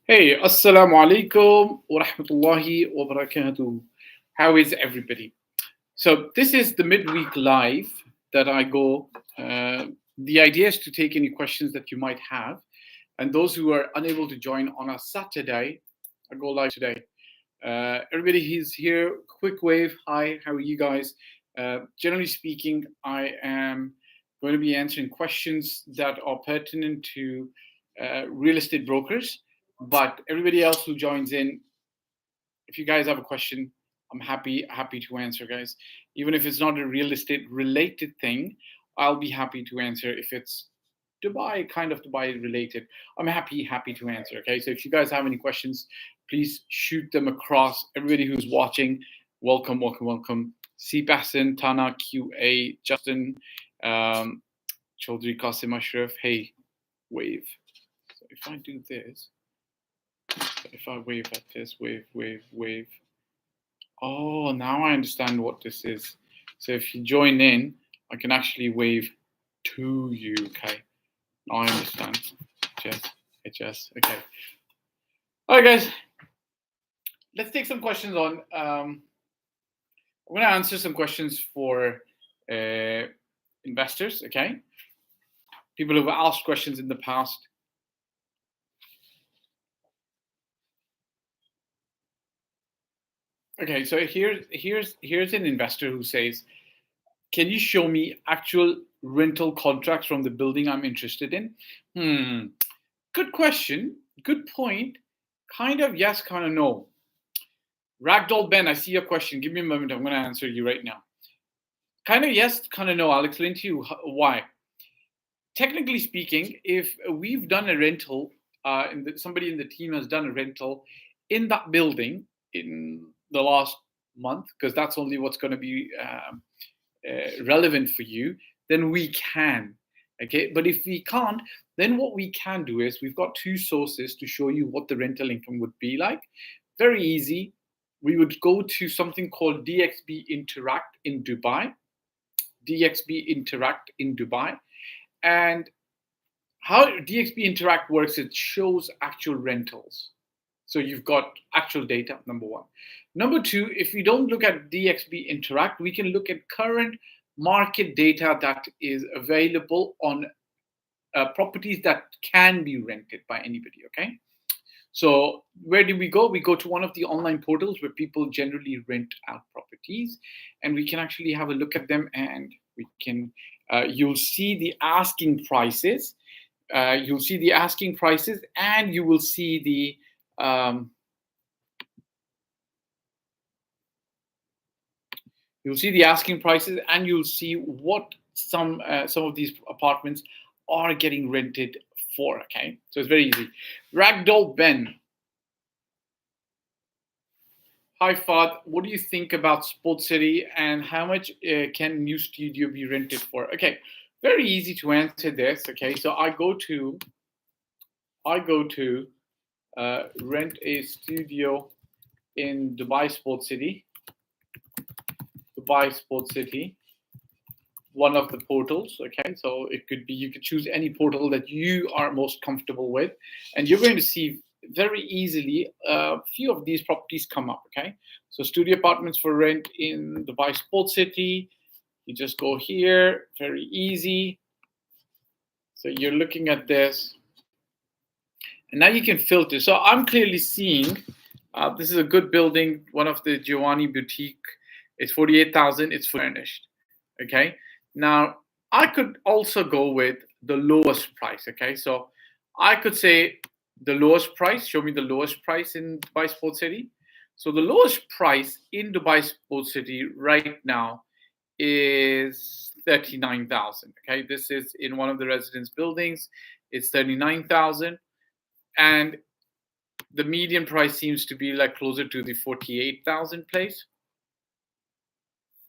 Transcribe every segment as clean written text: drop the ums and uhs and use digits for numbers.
Hey, assalamu alaikum wa rahmatullahi wa barakatuh. How is everybody? So, this is the midweek live that I go. The idea is to take any questions that you might have. And those who are unable to join on a Saturday, I go live today. Everybody who's here, quick wave. Hi, how are you guys? Generally speaking, I am going to be answering questions that are pertinent to real estate brokers. But everybody else who joins in, if you guys have a question, I'm happy to answer, guys. Even if it's not a real estate related thing, I'll be happy to answer. If it's Dubai, kind of Dubai related, I'm happy to answer. Okay, so if you guys have any questions, please shoot them across. Everybody who's watching, welcome. Sebastian, Tana, QA, Justin, Chaudhry Qasim Ashraf. Hey, wave. So if I do this, if I wave at this, wave. Oh, now I understand what this is. So if you join in, I can actually wave to you. Okay, now I understand. HS. Okay. All right, guys. Let's take some questions on. I'm going to answer some questions for investors. Okay, people who've asked questions in the past. Okay, so here's an investor who says, "Can you show me actual rental contracts from the building I'm interested in?" Good question. Good point. Kind of yes, kind of no. Ragdoll Ben, I see your question. Give me a moment. I'm going to answer you right now. Kind of yes, kind of no. I'll explain to you why. Technically speaking, if we've done a rental, somebody in the team has done a rental in that building in the last month, because that's only what's going to be relevant for you, then we can. Okay, but if we can't, then what we can do is we've got two sources to show you what the rental income would be like. Very easy. We would go to something called DXB Interact in Dubai. DXB Interact in Dubai. And how DXB Interact works, it shows actual rentals. So you've got actual data, number one. Number two, if we don't look at DXB Interact, we can look at current market data that is available on properties that can be rented by anybody, okay? So where do we go? We go to one of the online portals where people generally rent out properties, and we can actually have a look at them, and we can, you'll see the asking prices. You'll see the asking prices, and you will see the you'll see the asking prices, and you'll see what some of these apartments are getting rented for. Okay, so it's very easy. Ragdoll Ben. Hi Fahd, what do you think about Sports City, and how much can new studio be rented for? Okay, very easy to answer this. Okay, so I go to rent a studio in Dubai Sports City. Dubai Sports City, one of the portals. Okay, so it could be, you could choose any portal that you are most comfortable with, and you're going to see very easily a few of these properties come up. Okay, so studio apartments for rent in Dubai Sports City. You just go here, very easy. So you're looking at this, and now you can filter. So I'm clearly seeing this is a good building, one of the Giovanni boutique. It's 48,000. It's furnished. Okay. Now I could also go with the lowest price. Okay. So I could say the lowest price. Show me the lowest price in Dubai Sports City. So the lowest price in Dubai Sports City right now is 39,000. Okay. This is in one of the residence buildings. It's 39,000, and the median price seems to be like closer to the 48,000 place.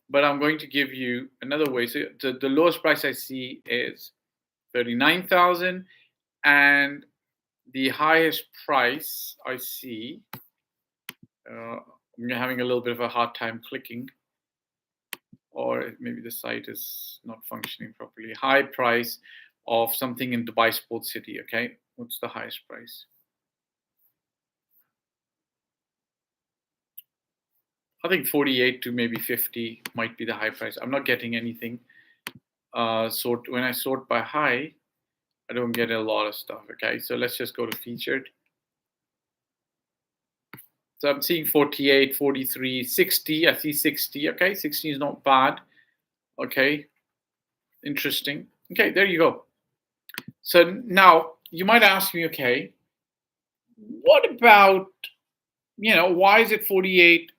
But I'm going to give you another way. So the lowest price I see is 39,000, and the highest price I see, I'm having a little bit of a hard time clicking, or maybe the site is not functioning properly. High price of something in Dubai Sports City. Okay, what's the highest price? I think 48 to maybe 50 might be the high price. I'm not getting anything. When I sort by high, I don't get a lot of stuff. Okay, so let's just go to featured. So I'm seeing 48, 43, 60. I see 60. Okay, 60 is not bad. Okay, interesting. Okay, there you go. So now you might ask me, okay, what about, why is it 48?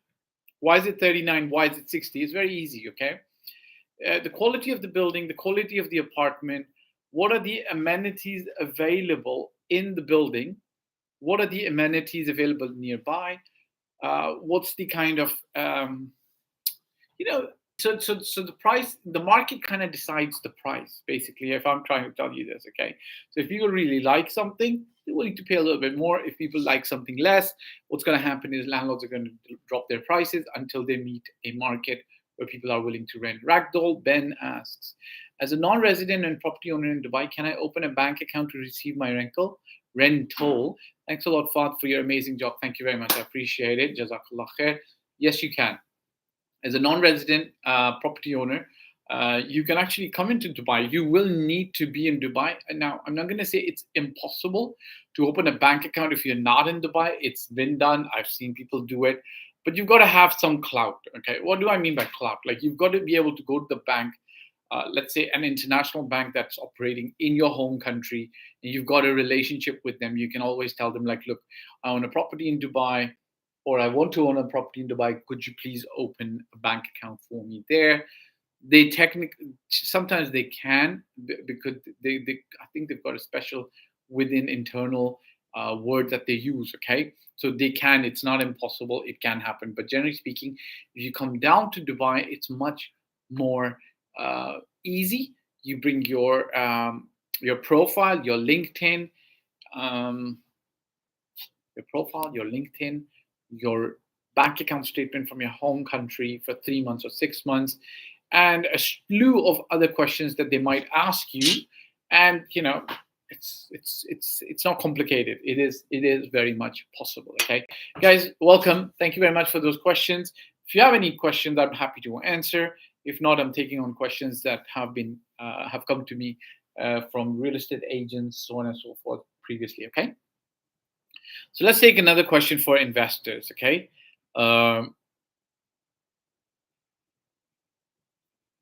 Why is it 39? Why is it 60? It's very easy, okay? The quality of the building, the quality of the apartment, what are the amenities available in the building? What are the amenities available nearby? What's the kind of you know so the price, the market kind of decides the price, basically, if I'm trying to tell you this. Okay, so if people really like something, they're willing to pay a little bit more. If people like something less, what's going to happen is landlords are going to drop their prices until they meet a market where people are willing to rent. Ragdoll Ben asks, as a non-resident and property owner in Dubai, can I open a bank account to receive my rental? Thanks a lot, Fahd, for your amazing job. Thank you very much. I appreciate it. Jazakallah khair. Yes, you can. As a non-resident property owner, you can actually come into Dubai. You will need to be in Dubai. And now, I'm not going to say it's impossible to open a bank account if you're not in Dubai. It's been done. I've seen people do it. But you've got to have some clout. Okay, what do I mean by clout? Like, you've got to be able to go to the bank, let's say an international bank that's operating in your home country, and you've got a relationship with them. You can always tell them, like, look, I own a property in Dubai, or I want to own a property in Dubai. Could you please open a bank account for me there? They technically, sometimes they can, because they I think they've got a special within internal word that they use. Okay, so they can. It's not impossible. It can happen. But generally speaking, if you come down to Dubai, it's much more easy. You bring your profile, your LinkedIn. Um, your profile, your LinkedIn, your bank account statement from your home country for 3 months or 6 months, and a slew of other questions that they might ask you. And it's not complicated. It is very much possible. Okay, guys, welcome. Thank you very much for those questions. If you have any questions, I'm happy to answer. If not, I'm taking on questions that have come to me from real estate agents, so on and so forth, previously. Okay. So let's take another question for investors. Okay.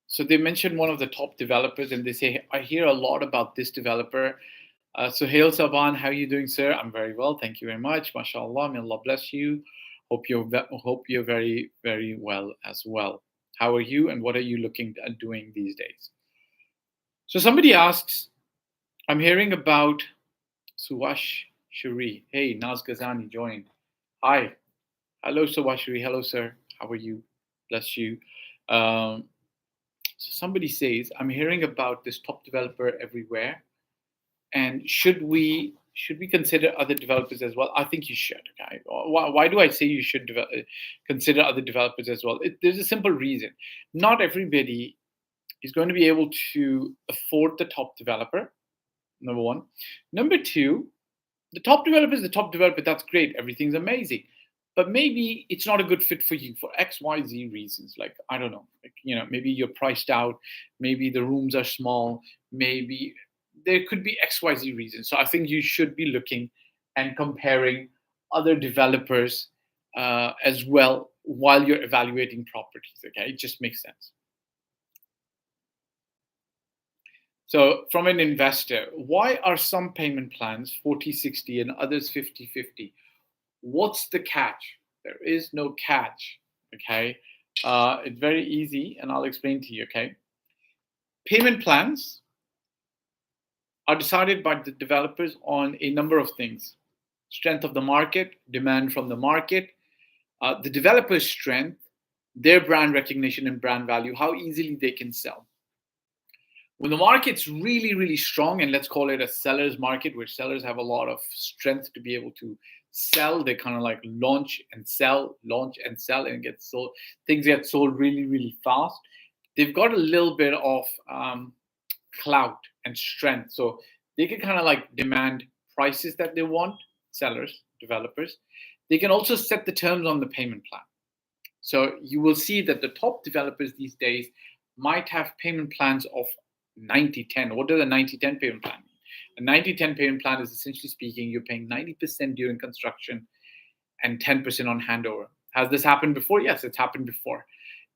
So they mentioned one of the top developers, and they say, I hear a lot about this developer. Suhail Saban, how are you doing, sir? I'm very well. Thank you very much. MashaAllah. May Allah bless you. Hope you're very, very well as well. How are you, and what are you looking at doing these days? So somebody asks, I'm hearing about Suwash Shuri. Hey, Naz Ghazani joined. Hi. Hello, Sawashri. Hello, sir. How are you? Bless you. So somebody says, I'm hearing about this top developer everywhere, and should we consider other developers as well? I think you should. Okay. Why do I say you should consider other developers as well? There's a simple reason. Not everybody is going to be able to afford the top developer. Number one. Number two, the top developer is the top developer. That's great. Everything's amazing. But maybe it's not a good fit for you for X, Y, Z reasons. Like, I don't know, maybe you're priced out. Maybe the rooms are small. Maybe there could be X, Y, Z reasons. So I think you should be looking and comparing other developers as well while you're evaluating properties. Okay, it just makes sense. So from an investor, why are some payment plans 40/60 and others 50/50? What's the catch? There is no catch. Okay, it's very easy, and I'll explain to you. Okay, payment plans are decided by the developers on a number of things: strength of the market, demand from the market, the developer's strength, their brand recognition and brand value, how easily they can sell. When the market's really, really strong, and let's call it a seller's market, where sellers have a lot of strength to be able to sell, they kind of like launch and sell, and get sold. Things get sold really, really fast. They've got a little bit of clout and strength, so they can kind of like demand prices that they want. Sellers, developers, they can also set the terms on the payment plan. So you will see that the top developers these days might have payment plans of 90-10. What does a 90-10 payment plan mean? A 90-10 payment plan is essentially speaking, you're paying 90% during construction and 10% on handover. Has this happened before? Yes, it's happened before.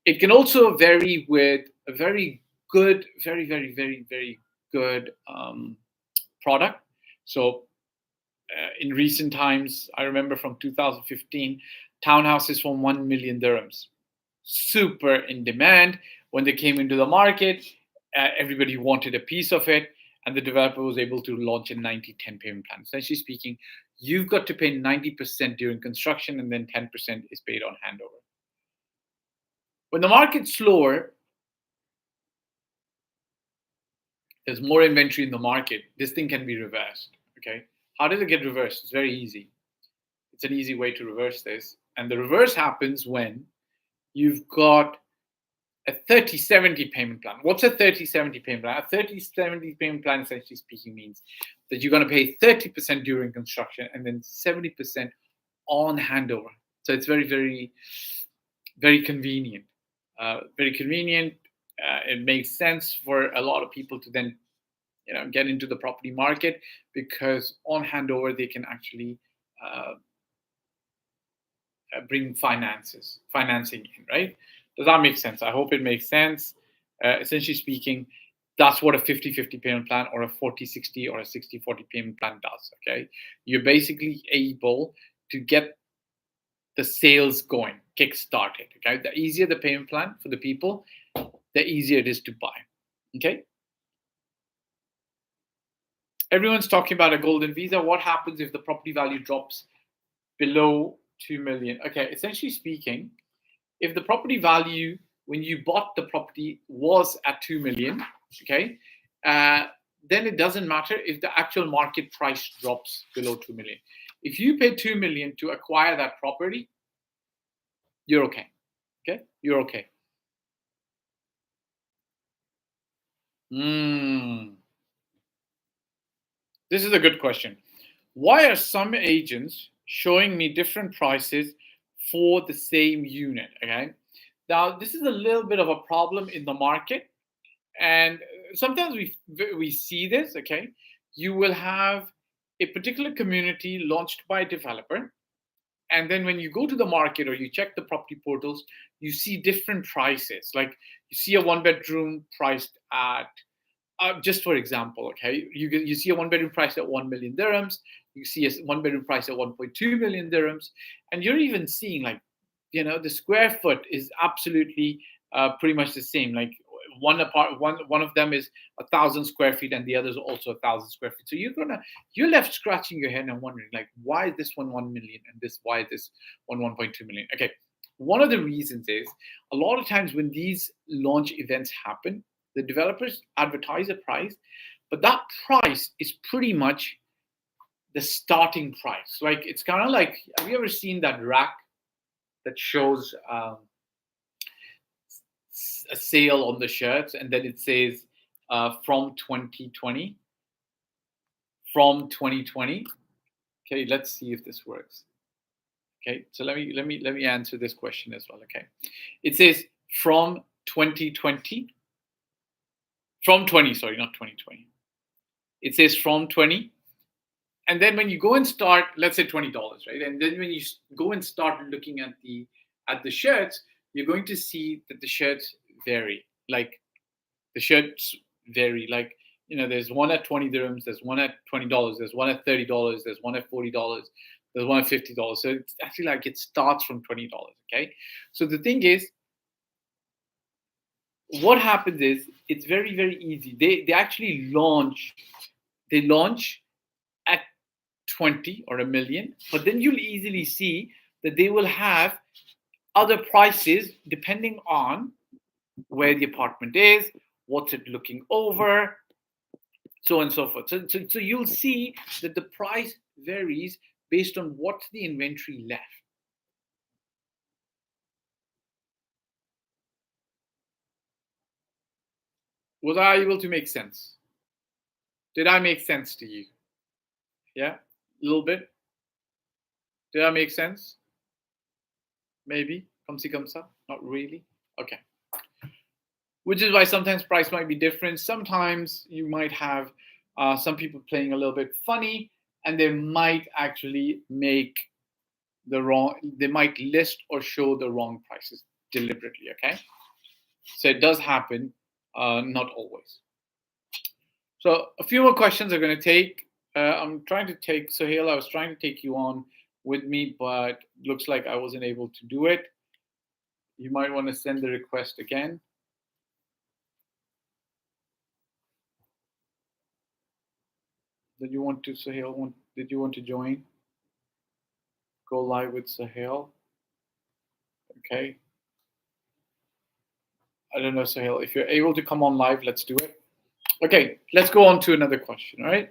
It can also vary with a very good, very good product. So in recent times, I remember from 2015, townhouses from 1 million dirhams, super in demand. When they came into the market, everybody wanted a piece of it, and the developer was able to launch a 90-10 payment plan. Essentially speaking, you've got to pay 90% during construction, and then 10% is paid on handover. When the market's slower, there's more inventory in the market. This thing can be reversed. Okay, how does it get reversed? It's very easy. It's an easy way to reverse this, and the reverse happens when you've got a 30-70 payment plan. What's a 30-70 payment plan? A 30-70 payment plan, essentially speaking, means that you're going to pay 30% during construction and then 70% on handover. So it's very convenient. Very convenient. It makes sense for a lot of people to then, get into the property market, because on handover they can actually bring financing in, right? Does that make sense? I hope it makes sense. Essentially speaking, that's what a 50-50 payment plan or a 40-60 or a 60-40 payment plan does, okay? You're basically able to get the sales going, kick-started, okay? The easier the payment plan for the people, the easier it is to buy, okay? Everyone's talking about a golden visa. What happens if the property value drops below 2 million? Okay, essentially speaking, if the property value when you bought the property was at 2 million, okay, then it doesn't matter if the actual market price drops below 2 million. If you pay 2 million to acquire that property, you're okay. Okay, you're okay. This is a good question. Why are some agents showing me different prices for the same unit? Okay. Now, this is a little bit of a problem in the market. And sometimes we see this, okay? You will have a particular community launched by a developer. And then when you go to the market or you check the property portals, you see different prices. Like you see a one bedroom priced at, just for example, okay, you see a one bedroom price at 1 million dirhams, you see a one bedroom price at 1.2 million dirhams, and you're even seeing like, the square foot is absolutely pretty much the same. Like one of them is 1,000 square feet, and the other is also 1,000 square feet. So you're left scratching your head and wondering like, why is this one 1 million and why is this one 1.2 million? Okay, one of the reasons is a lot of times when these launch events happen, the developers advertise a price, but that price is pretty much the starting price. Like it's kind of like, have you ever seen that rack that shows a sale on the shirts, and then it says from 2020? From 2020. Okay, let's see if this works. Okay, so let me answer this question as well. Okay, it says from 2020. From 20, sorry, not 2020. It says from 20. And then when you go and start, let's say $20, right? And then when you go and start looking at the shirts, you're going to see that the shirts vary. Like the shirts vary. Like, there's one at 20 dirhams, there's one at $20, there's one at $30, there's one at $40, there's one at $50. So it's actually like it starts from $20. Okay. So the thing is, what happens is it's very easy. They actually launch at 20 or a million, but then you'll easily see that they will have other prices depending on where the apartment is, what's it looking over, so on and so forth. So you'll see that the price varies based on what's the inventory left. Was I able to make sense? Did I make sense to you? Yeah, a little bit. Did I make sense? Maybe. Kamsi kamsa? Not really. Okay. Which is why sometimes price might be different. Sometimes you might have some people playing a little bit funny, and they might actually make the wrong. They might list or show the wrong prices deliberately. Okay, so it does happen, not always. So a few more questions are going to take. I'm trying to take Sohail. I was trying to take you on with me, but looks like I wasn't able to do it. You might want to send the request again. Did you want to, Sohail? Did you want to join? Go live with Sohail. Okay. I don't know, Sohail. If you're able to come on live, let's do it. Okay, let's go on to another question. All right.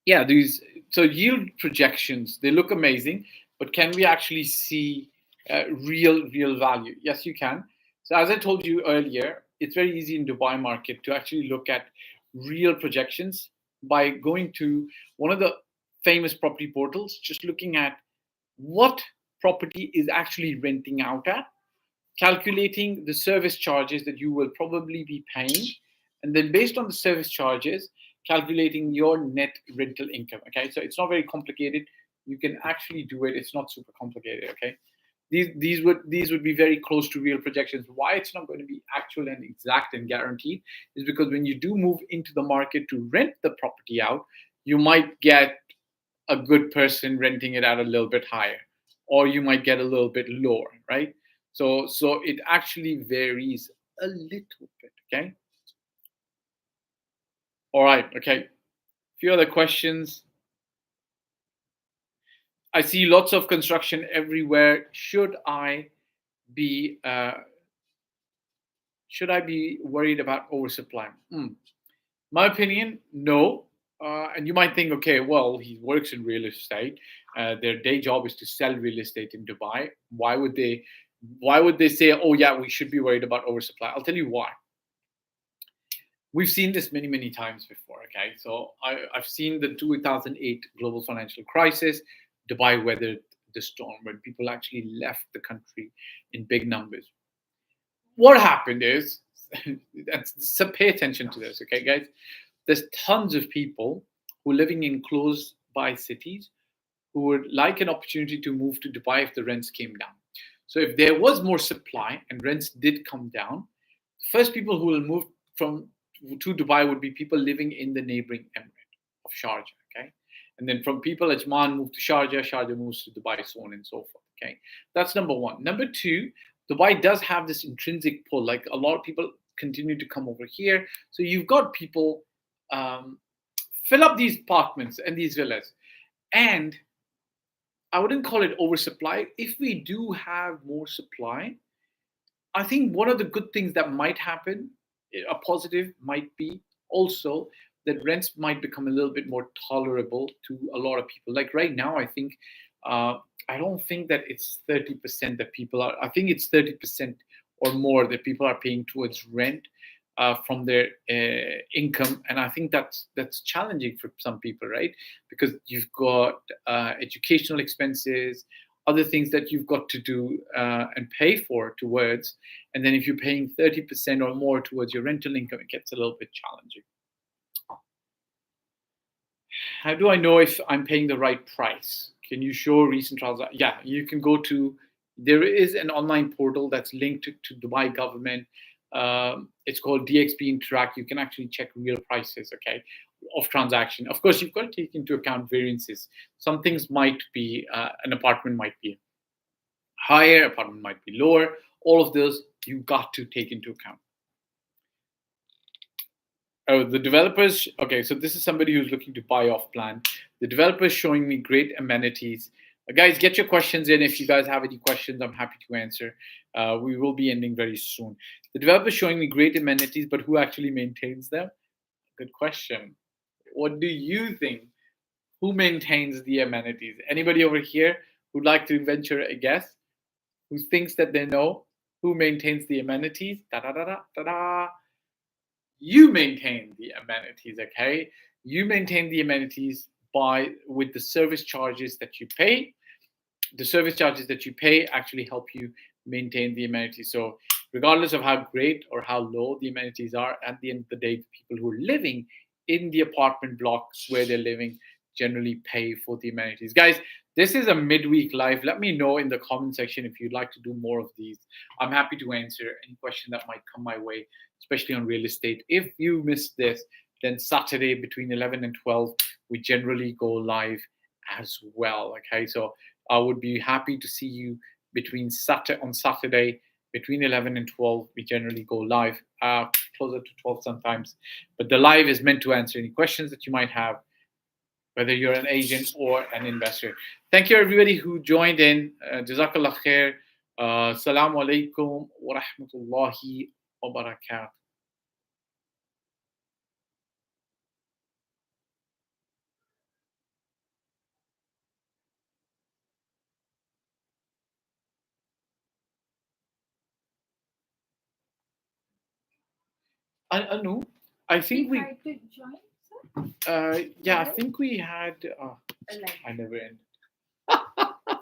Yeah, these so yield projections, they look amazing, but can we actually see real value? Yes, you can. So as I told you earlier, it's very easy in Dubai market to actually look at real projections by going to one of the famous property portals, just looking at what property is actually renting out at, calculating the service charges that you will probably be paying, and then based on the service charges, calculating your net rental income. Okay, so it's not very complicated. You can actually do it. It's not super complicated. Okay, these would be very close to real projections. Why it's not going to be actual and exact and guaranteed is because when you do move into the market to rent the property out, you might get a good person renting it out a little bit higher, or you might get a little bit lower, right? So it actually varies a little bit. Okay. All right. Okay. Few other questions. I see lots of construction everywhere. Be uh, should I be worried about oversupply? My opinion, no. And you might think, okay, well, he works in real estate. Their day job is to sell real estate in Dubai. Why would they say, oh yeah, we should be worried about oversupply? I'll tell you why. We've seen this many times before. Okay, so I've seen the 2008 global financial crisis. Dubai weathered the storm when people actually left the country in big numbers. What happened is, so pay attention to this, okay, guys. There's tons of people who are living in close by cities who would like an opportunity to move to Dubai if the rents came down. So if there was more supply and rents did come down, the first people who will move from to Dubai would be people living in the neighboring emirate of Sharjah. Okay, and then from people, Ajman move to Sharjah, Sharjah moves to Dubai, so on and so forth. Okay, that's number one. Number two, Dubai does have this intrinsic pull. Like a lot of people continue to come over here, so you've got people um, fill up these apartments and these villas, and I wouldn't call it oversupply. If we do have more supply, I think one of the good things that might happen, a positive might be also that rents might become a little bit more tolerable to a lot of people. Like right now, I think I don't think that it's 30% that people are. I think it's 30% or more that people are paying towards rent from their income, and I think that's challenging for some people, right? Because you've got educational expenses, other things that you've got to do and pay for towards, and then if you're paying 30% or more towards your rental income, it gets a little bit challenging. How do I know if I'm paying the right price? Can you show recent transactions? Yeah, you can go to. There is an online portal that's linked to Dubai government. It's called DXB Interact. You can actually check real prices, okay, of transaction. Of course, you've got to take into account variances. Some things might be an apartment might be higher, apartment might be lower. All of those you've got to take into account. Oh, the developers. Okay, so this is somebody who's looking to buy off plan. The developer is showing me great amenities. Guys, get your questions in. If you guys have any questions, I'm happy to answer. We will be ending very soon. The developer is showing me great amenities, but who actually maintains them? Good question. What do you think? Who maintains the amenities? Anybody over here who'd like to venture a guess? Who thinks that they know who maintains the amenities? Da da da da da da. You maintain the amenities, okay? You maintain the amenities by with the service charges that you pay. The service charges that you pay actually help you maintain the amenities. So regardless of how great or how low the amenities are, at the end of the day, the people who are living in the apartment blocks where they're living generally pay for the amenities. Guys, this is a midweek live. Let me know in the comment section if you'd like to do more of these. I'm happy to answer any question that might come my way, especially on real estate. If you missed this, then Saturday between 11 and 12, we generally go live as well. Okay, so I would be happy to see you between Saturday between 11 and 12. We generally go live, closer to 12 sometimes, but the live is meant to answer any questions that you might have, whether you're an agent or an investor. Thank you, everybody who joined in. Jazakallah khair. Assalamu alaikum wa rahmatullahi wa barakatuh. Anu, I think we. Yeah, I think we had. I never end.